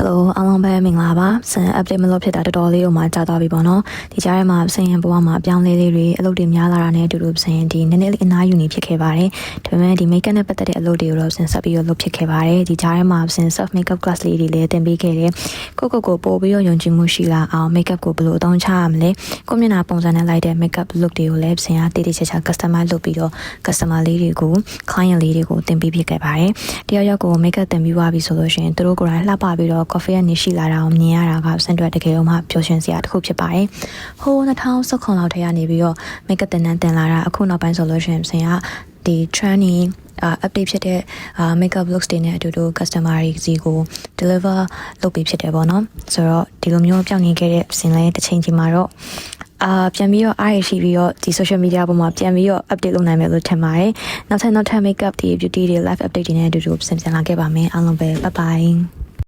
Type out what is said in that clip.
Hello အားလုံးပဲမင်္ဂလာပါဆန် update မလုပ်ဖြစ်တာတော်တော်လေးတော့မှကြာသွားပြီပေါ့နော်ဒီကြားထဲမှာဆန်ရဘဝမှာအပြောင်းလဲလေးတွေအလုပ်တွေများလာတာနဲ့အတူတူဆန်ဒီနည်းနည်းလေးအနားယူနေဖြစ်ခဲ့ပါတယ်ဒါပေမဲ့ဒီ makeup နဲ့ပတ်သက်တဲ့အလုပ်တွေကိုတော့ဆန်ဆက်ပြီးတော့လုပ်ဖြစ်ခဲ့ပါတယ်ဒီကြားထဲမှာဆန် self makeup class လေးတွေလည်းသင်ပေးခဲ့တယ်ကိုပို့ပြီးတော့ယုံကြည်မှုရှိလာအောင် makeup ကိုဘယ်လိုအသုံးချရမလဲကိုမျက်နှာပုံစံနဲ့လိုက်တဲ့ makeup look တွေကိုလည်းဆန်ကတိတိကျကျ customize လုပ်ပြီးတော့ customer လေးတွေကို client လေးတွေကိုသင်ပေးဖြစ်ခဲ့ပါတယ်တယောက်ယောက်ကို makeup သင်ပြီးသွားပြီဆိုလို့ရှိရင်သူတို့ကိုယ်တိုင်လှပပြီးတော့ coffee ကနေရှိလာတာကိုမြင်ရတာကစံတွက်တကယ်လို့မှပျော်ရွှင်စရာတစ်ခုဖြစ်ပါတယ်ဟိုး2019လောက်ထဲကနေပြီးတော့ makeup သင်တန်းတင်လာတာအခုနောက်ပိုင်းဆိုလို့ရှိရင်ဆင်ကဒီ training update ဖြစ်တဲ့ makeup looks တွေနဲ့အတူတူ customer တွေစီကို deliver လုပ်ပေးဖြစ်တယ်ပေါ့နော်ဆိုတော့ဒီလိုမျိုးပြောင်းနေခဲ့တဲ့ဆင်လဲတစ်ချိန်ချိန်မှာတော့ပြန်ပြီးတော့အားရရှိပြီးတော့ဒီ social media ပေါ်မှာပြန်ပြီးတော့ update လုပ်နိုင်မယ်လို့ထင်ပါတယ်နောက်ထပ် makeup တွေ beauty တွေ live update တွေနဲ့အတူတူပြန်လာခဲ့ပါမယ်အားလုံးပဲ bye bye